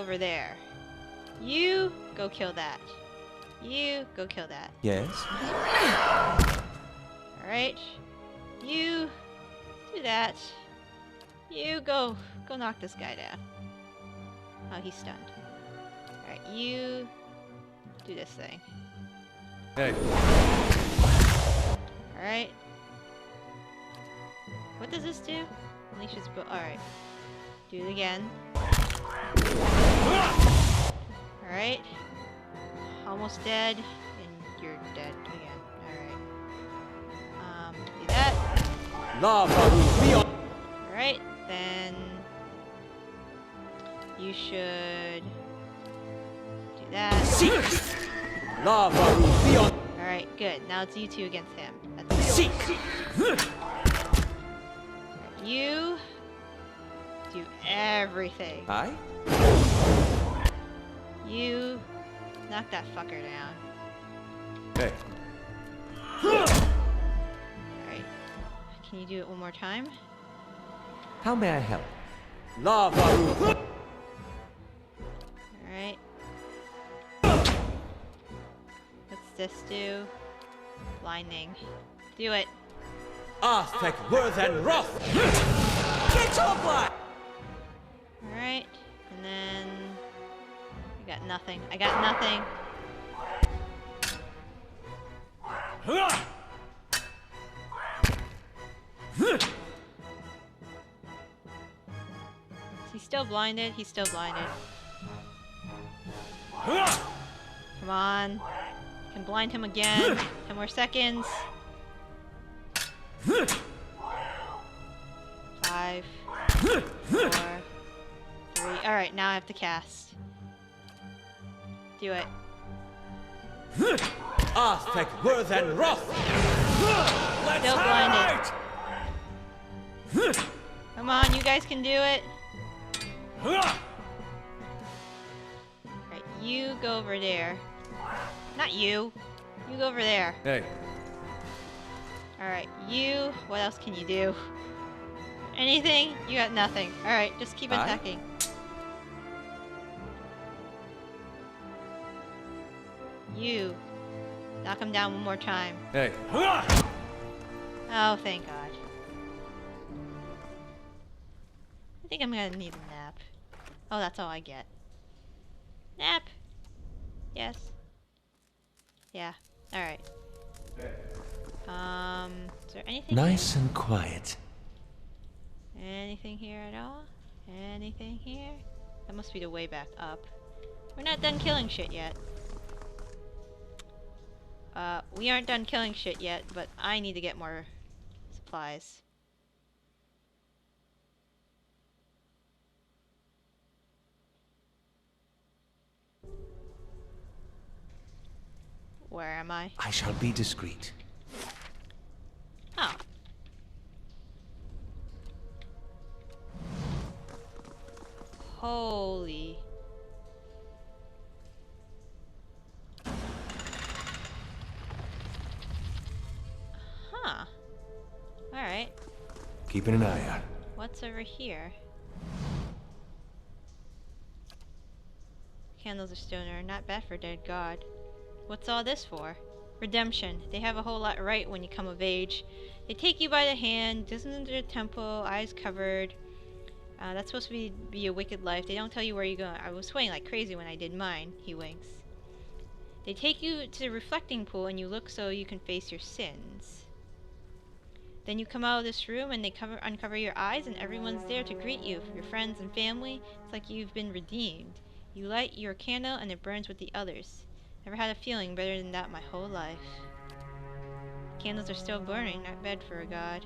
over there. You go kill that. You go kill that. Yes? Alright. You do that. You go knock this guy down. Oh, he's stunned. Alright, you do this thing. Hey. Alright. What does this do? Unleashes alright. Do it again. Alright. Almost dead. And you're dead again. Alright. Do that. Alright, then you should do that. Alright, good. Now it's you two against him. That's good. You do everything. Aye? You knock that fucker down. Hey. Alright. Can you do it one more time? How may I help? Alright. What's this do? Blinding. Do it. Aztec worth and wrath! Get off line! Alright. And then I got nothing. I got nothing. Is he still blinded? He's still blinded. Come on. Can blind him again. 10 more seconds. 5, 4, 3. Alright, now I have to cast. Do it. Aztec worth and wrath! Still blinded. Come on, you guys can do it. Alright, you go over there. Not you. You go over there. Hey. Alright, you... What else can you do? Anything? You got nothing. Alright, just keep attacking. You. Knock him down one more time. Hey. Oh, thank God. I think I'm gonna need a nap. Oh, that's all I get. Nap! Yes. Yeah. Alright. Is there anything Nice here? and quiet. Anything here at all? Anything here? That must be the way back up. We're not done killing shit yet. We aren't done killing shit yet, but I need to get more supplies. Where am I? I shall be discreet. Oh. Holy. Huh. Alright. Keeping an eye out. What's over here? Candles of stone are not bad for dead god. What's all this for? Redemption. They have a whole lot right when you come of age. They take you by the hand, doesn't enter the temple, eyes covered. That's supposed to be a wicked life. They don't tell you where you're going. I was sweating like crazy when I did mine. He winks. They take you to the reflecting pool and you look so you can face your sins. Then you come out of this room and they uncover your eyes and everyone's there to greet you. Your friends and family. It's like you've been redeemed. You light your candle and it burns with the others. Never had a feeling better than that my whole life. Candles are still burning, not bad for a god.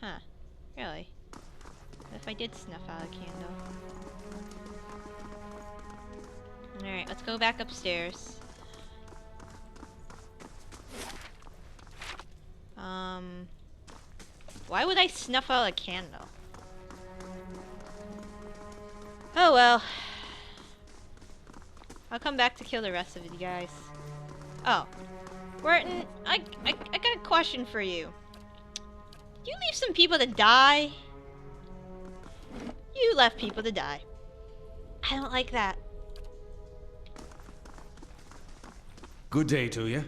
Huh. Really? What if I did snuff out a candle? Alright, let's go back upstairs. Why would I snuff out a candle? Oh well. I'll come back to kill the rest of you guys. Oh. Wirtan, I got a question for you. Did you leave some people to die? You left people to die. I don't like that. Good day to you.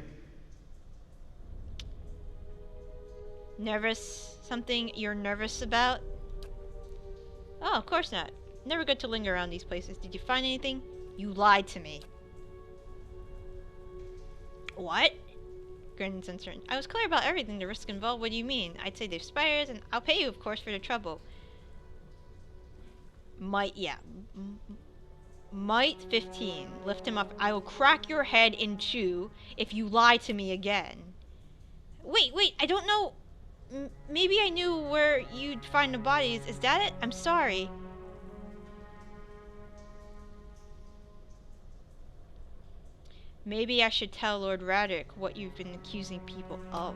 Nervous? Something you're nervous about? Oh, of course not. Never good to linger around these places. Did you find anything? You lied to me. What? Grinned uncertain. I was clear about everything, the risk involved. What do you mean? I'd say they're spiders, and I'll pay you, of course, for the trouble. Might, yeah. Might 15. Lift him up. I will crack your head in two if you lie to me again. Wait, I don't know. Maybe I knew where you'd find the bodies. Is that it? I'm sorry. Maybe I should tell Lord Radric what you've been accusing people of.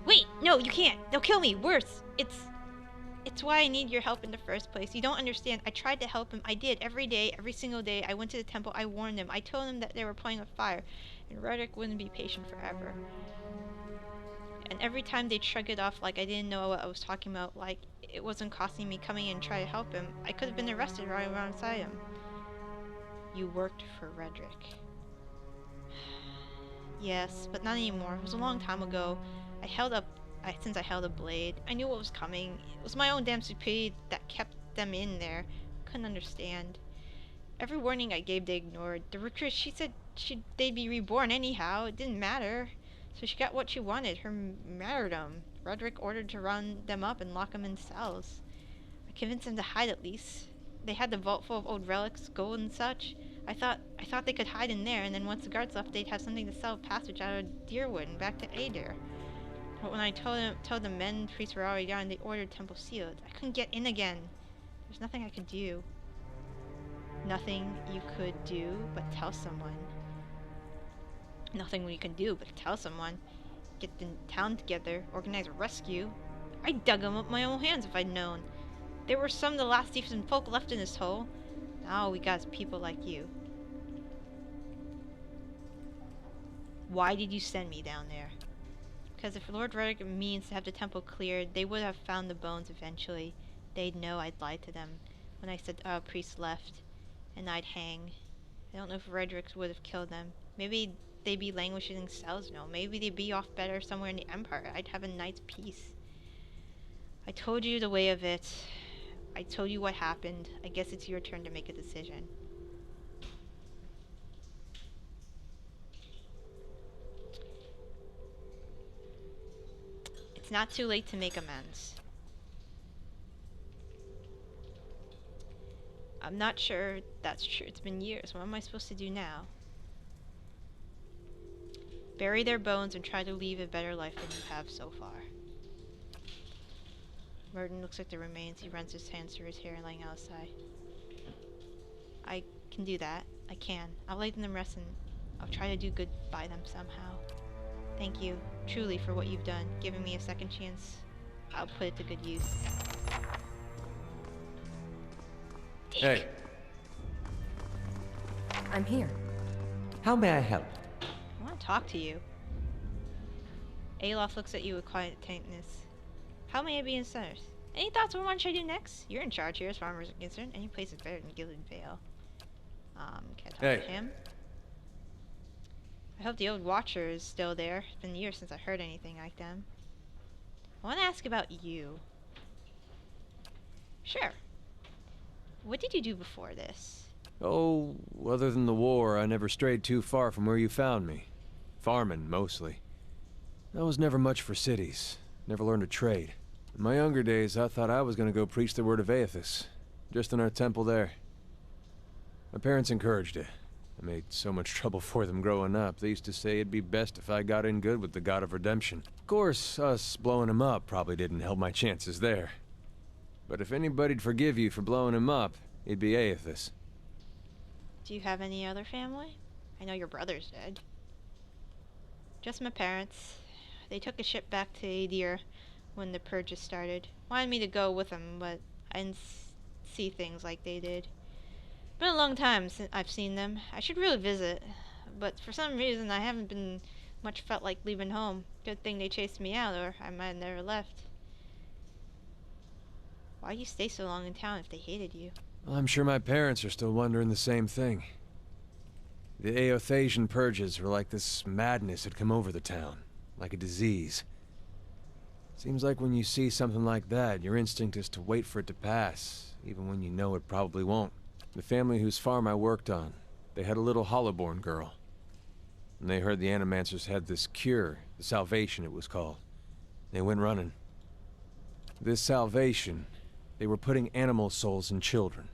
Wait, no, you can't. They'll kill me. Worse. It's why I need your help in the first place. You don't understand. I tried to help him. I did. Every day, every single day. I went to the temple. I warned them. I told them that they were playing with fire. And Radric wouldn't be patient forever. And every time they'd shrug it off like I didn't know what I was talking about. Like it wasn't costing me coming in and try to help him. I could have been arrested right alongside him. You worked for Radric. Yes, but not anymore. It was a long time ago. Since I held a blade, I knew what was coming. It was my own damn stupidity that kept them in there. Couldn't understand. Every warning I gave, they ignored. The recruit, she said they'd be reborn anyhow. It didn't matter. So she got what she wanted, her martyrdom. Roderick ordered to round them up and lock them in cells. I convinced them to hide at least. They had the vault full of old relics, gold and such. I thought they could hide in there, and then once the guards left, they'd have something to sell passage out of Deerwood and back to Adir. But when I told the men and priests were already gone, they ordered temple sealed. I couldn't get in again. There's nothing I could do. Nothing you could do but tell someone. Nothing we can do but tell someone. Get the town together, organize a rescue. I'd dug them up my own hands if I'd known. There were some of the last decent folk left in this hole. Now all we got is people like you. Why did you send me down there? Because if Lord Reddick means to have the temple cleared, they would have found the bones eventually. They'd know I'd lied to them when I said priests left, and I'd hang. I don't know if Redrick would have killed them. Maybe they'd be languishing in cells now. Maybe they'd be off better somewhere in the Empire. I'd have a night's peace. I told you the way of it. I told you what happened. I guess it's your turn to make a decision. It's not too late to make amends. I'm not sure that's true. It's been years. What am I supposed to do now? Bury their bones and try to leave a better life than you have so far. Merton looks at the remains. He runs his hands through his hair, laying out a sigh. I can do that. I can. I'll lay them rest and I'll try to do good by them somehow. Thank you, truly, for what you've done. Giving me a second chance. I'll put it to good use. Hey. I'm here. How may I help? I want to talk to you. Alof looks at you with quiet tenderness. How may I be in service? Any thoughts on what should I do next? You're in charge here as far as I'm concerned. Any place is better than Gilded Vale. Can I talk to him? I hope the old Watcher is still there. It's been years since I heard anything like them. I want to ask about you. Sure. What did you do before this? Oh, other than the war, I never strayed too far from where you found me. Farming, mostly. I was never much for cities. Never learned a trade. In my younger days, I thought I was gonna go preach the word of Aethys. Just in our temple there. My parents encouraged it. I made so much trouble for them growing up. They used to say it'd be best if I got in good with the God of Redemption. Of course, us blowing him up probably didn't help my chances there. But if anybody'd forgive you for blowing him up, it'd be Aethys. Do you have any other family? I know your brother's dead. Just my parents. They took a ship back to Adir when the purges started. Wanted me to go with them, but I didn't see things like they did. Been a long time since I've seen them. I should really visit, but for some reason I haven't been much felt like leaving home. Good thing they chased me out, or I might have never left. Why'd you stay so long in town if they hated you? Well, I'm sure my parents are still wondering the same thing. The Aothasian purges were like this madness had come over the town, like a disease. Seems like when you see something like that, your instinct is to wait for it to pass, even when you know it probably won't. The family whose farm I worked on, they had a little Hollowborn girl. And they heard the Animancers had this cure, the Salvation it was called. They went running. This Salvation, they were putting animal souls in children.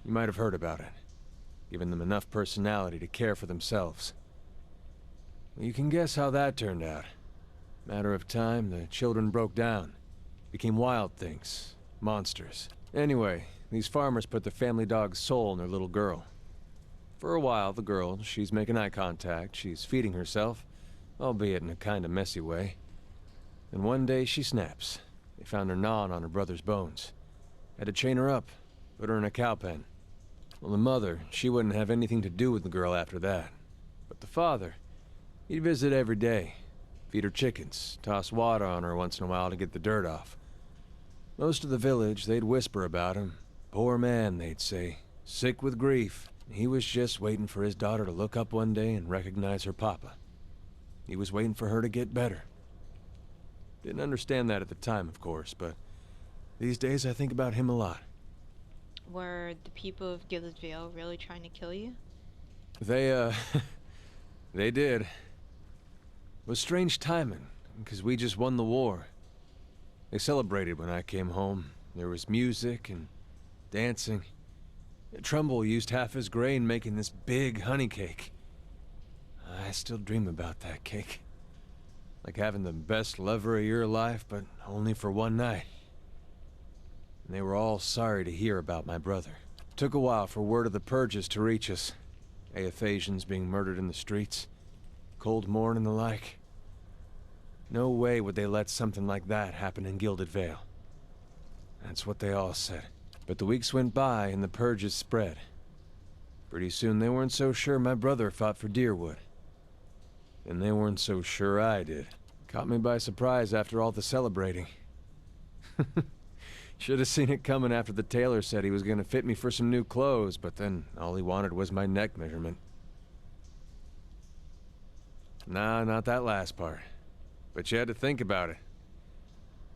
You might have heard about it, giving them enough personality to care for themselves. You can guess how that turned out. Matter of time, the children broke down, became wild things, monsters. Anyway, these farmers put the family dog's soul in their little girl. For a while, the girl, she's making eye contact, she's feeding herself, albeit in a kinda messy way. And one day she snaps. They found her gnawing on her brother's bones. Had to chain her up, put her in a cow pen. Well, the mother, she wouldn't have anything to do with the girl after that. But the father, he'd visit every day. Feed her chickens, toss water on her once in a while to get the dirt off. Most of the village, they'd whisper about him. Poor man, they'd say, sick with grief. He was just waiting for his daughter to look up one day and recognize her papa. He was waiting for her to get better. Didn't understand that at the time, of course, but these days I think about him a lot. Were the people of Gilded Vale really trying to kill you? They, they did. It was strange timing, because we just won the war. They celebrated when I came home. There was music and dancing. Trumbull used half his grain making this big honey cake. I still dream about that cake. Like having the best lover of your life, but only for one night. And they were all sorry to hear about my brother. Took a while for word of the purges to reach us. Aothasians being murdered in the streets. Cold morn and the like. No way would they let something like that happen in Gilded Vale. That's what they all said. But the weeks went by and the purges spread. Pretty soon they weren't so sure my brother fought for Deerwood. And they weren't so sure I did. Caught me by surprise after all the celebrating. Should have seen it coming after the tailor said he was gonna fit me for some new clothes, but then all he wanted was my neck measurement. Nah, not that last part. But you had to think about it.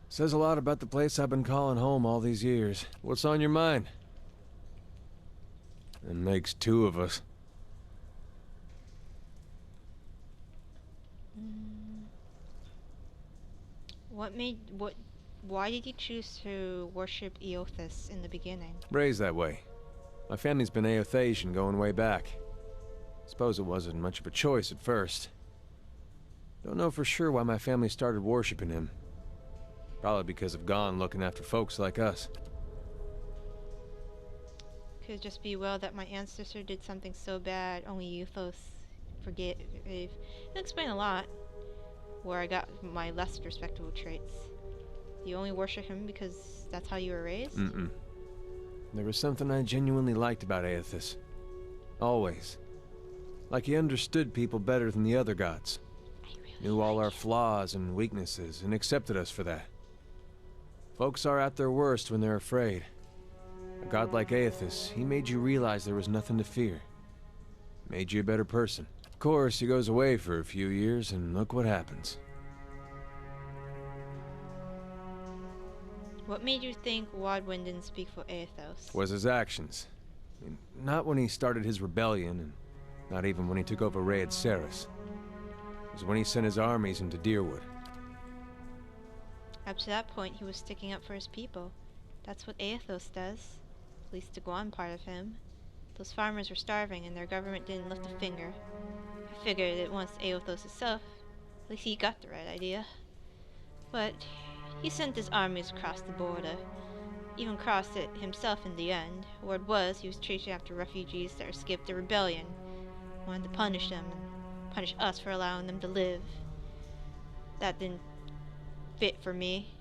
Says a lot about the place I've been calling home all these years. What's on your mind? It makes two of us. Why did you choose to worship Eothas in the beginning? Raised that way. My family's been Aothasian going way back. Suppose it wasn't much of a choice at first. Don't know for sure why my family started worshiping him. Probably because of Gon looking after folks like us. Could just be well that my ancestor did something so bad only Eothas forgave. It'll explain a lot where I got my less respectable traits. You only worship him because that's how you were raised? Mm-mm. There was something I genuinely liked about Aothas. Always. Like he understood people better than the other gods. Knew all our flaws and weaknesses and accepted us for that. Folks are at their worst when they're afraid. A god like Aothas, he made you realize there was nothing to fear. Made you a better person. Of course, he goes away for a few years, and look what happens. What made you think Wadwin didn't speak for Aethos? Was his actions. I mean, not when he started his rebellion, and not even when he took over Raed Saris. It was when he sent his armies into Deerwood. Up to that point, he was sticking up for his people. That's what Aethos does. At least the Guan part of him. Those farmers were starving, and their government didn't lift a finger. I figured that once Aethos itself, at least he got the right idea. But he sent his armies across the border. Even crossed it himself in the end. Word was he was chasing after refugees that escaped the rebellion. Wanted to punish them and punish us for allowing them to live. That didn't fit for me.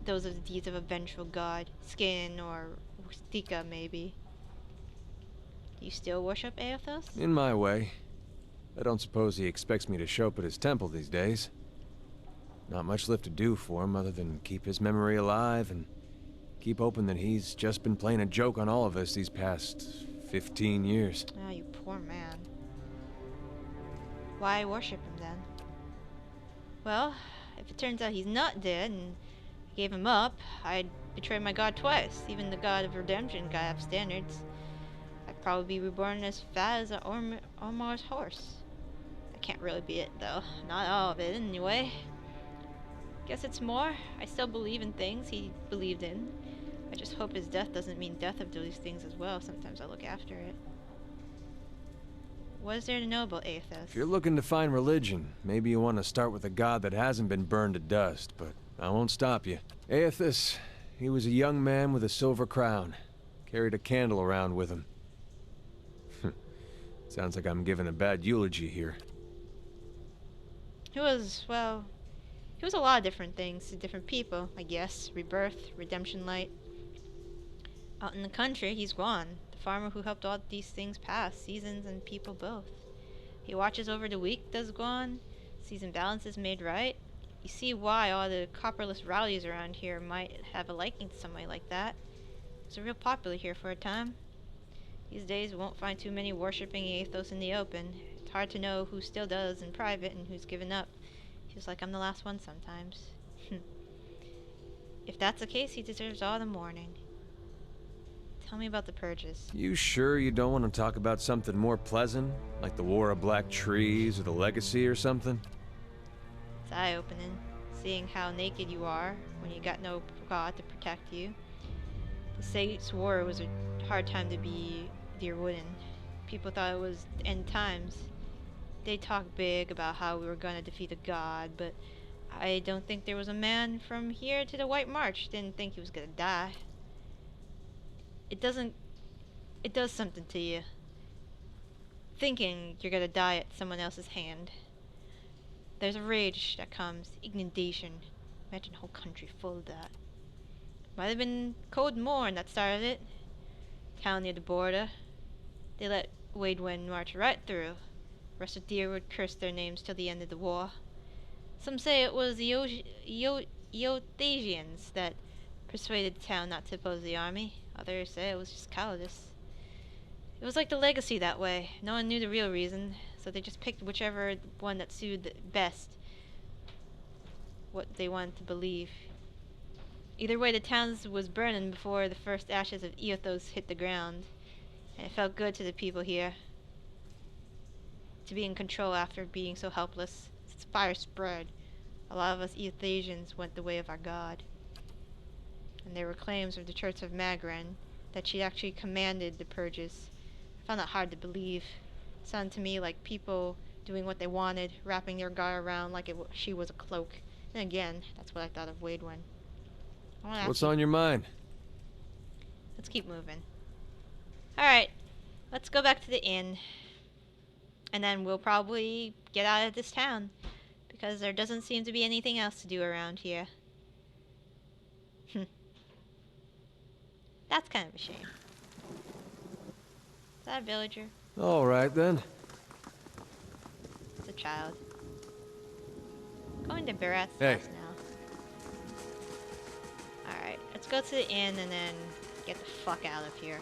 Those are the deeds of a vengeful god. Skin or Stika, maybe. Do you still worship Aethos? In my way. I don't suppose he expects me to show up at his temple these days. Not much left to do for him other than keep his memory alive and keep hoping that he's just been playing a joke on all of us these past 15 years. Oh, you poor man. Why worship him then? Well, if it turns out he's not dead and I gave him up, I'd betray my god twice. Even the god of redemption gotta have standards. I'd probably be reborn as fat as Omar's horse. That can't really be it, though. Not all of it, anyway. Guess it's more. I still believe in things he believed in. I just hope his death doesn't mean death of those things as well. Sometimes I look after it. What is there to know about Aethos? If you're looking to find religion, maybe you want to start with a god that hasn't been burned to dust, but I won't stop you. Aethys, he was a young man with a silver crown. Carried a candle around with him. Sounds like I'm giving a bad eulogy here. He was, well, he was a lot of different things to different people, I guess. Rebirth, redemption light. Out in the country, he's gone. The farmer who helped all these things pass, seasons and people both. He watches over the weak does gone, season balance is made right. You see why all the copperless rowdies around here might have a liking to somebody like that. It was real popular here for a time. These days we won't find too many worshipping Aethos in the open. It's hard to know who still does in private and who's given up. Feels like I'm the last one sometimes. If that's the case, he deserves all the mourning. Tell me about the purges. You sure you don't want to talk about something more pleasant? Like the War of Black Trees or the Legacy or something? It's eye-opening, seeing how naked you are when you got no god to protect you. The Sage's War was a hard time to be dear wooden. People thought it was the end times. They talked big about how we were going to defeat a god, but I don't think there was a man from here to the White March didn't think he was going to die. It does something to you. Thinking you're going to die at someone else's hand. There's a rage that comes, indignation. Imagine a whole country full of that. Might have been Cold Morn that started it. Town near the border. They let Wadewind march right through. Rest of Deer would curse their names till the end of the war. Some say it was the Eothasians that persuaded the town not to oppose the army. Others say it was just cowardice. It was like the Legacy that way. No one knew the real reason, so they just picked whichever one that suited best what they wanted to believe. Either way, the town was burning before the first ashes of Eothos hit the ground, and it felt good to the people here to be in control after being so helpless. Since fire spread, a lot of us Eothasians went the way of our god. And there were claims of the Church of Magran that she actually commanded the purges. I found that hard to believe. It sounded to me like people doing what they wanted, wrapping their god around like she was a cloak. And again, that's what I thought of Wadewind. What's on your mind? Let's keep moving. Alright, let's go back to the inn. And then we'll probably get out of this town, because there doesn't seem to be anything else to do around here. That's kind of a shame. Is that a villager? Alright then. It's a child. Going to Barat's Hey. house now. Alright, let's go to the inn and then get the fuck out of here.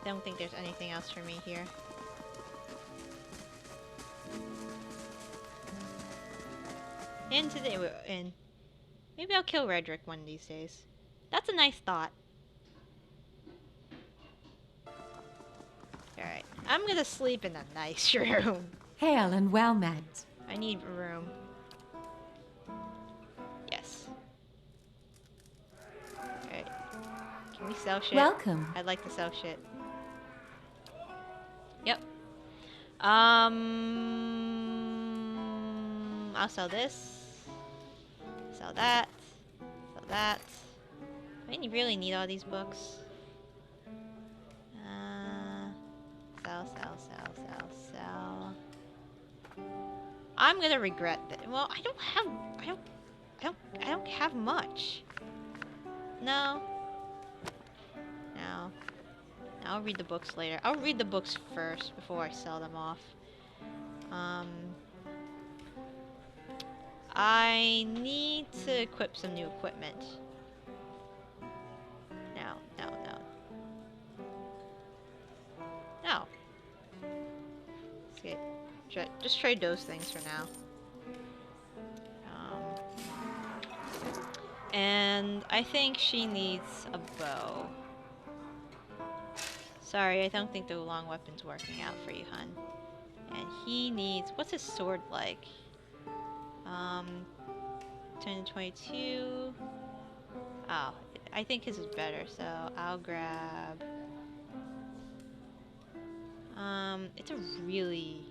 Don't think there's anything else for me here. Into the inn. Maybe I'll kill Redrick one of these days. That's a nice thought. Alright, I'm gonna sleep in a nice room. Hail and well met. I need a room. Yes. Alright. Can we sell shit? Welcome. I'd like to sell shit. Yep. I'll sell this. Sell that. Sell that. Do I really need all these books? Sell. I'm gonna regret that. Well, I don't have much. No. I'll read the books later. I'll read the books first before I sell them off. I need to equip some new equipment. No, no, no. No. Let's get, just trade those things for now. And I think she needs a bow. Sorry, I don't think the long weapon's working out for you, hun. And he needs... What's his sword like? 10 to 22... Oh, I think his is better, so I'll grab... it's a really...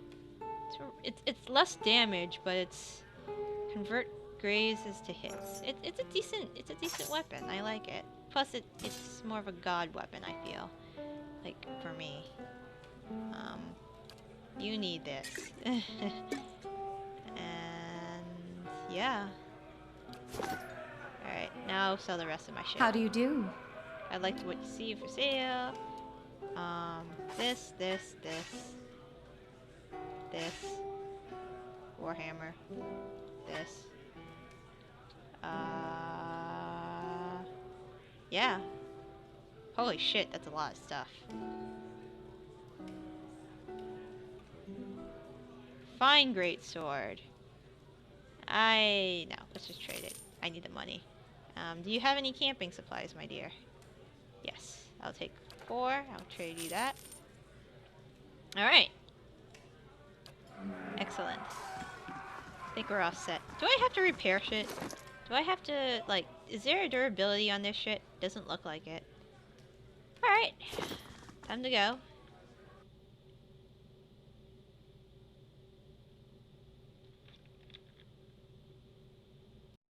It's less damage, but it's... Convert grazes to hits. It's a decent weapon. I like it. Plus, it's more of a god weapon, I feel. Like, for me. You need this. And... yeah. Alright, now I'll sell the rest of my shit. How do you do? I'd like to what you see for sale. This. Warhammer. This. Yeah. Holy shit, that's a lot of stuff. Fine greatsword. No, let's just trade it. I need the money. Do you have any camping supplies, my dear? Yes. I'll take 4. I'll trade you that. Alright. Excellent. I think we're all set. Do I have to repair shit? Do I have to, like, is there a durability on this shit? Doesn't look like it. Alright. Time to go.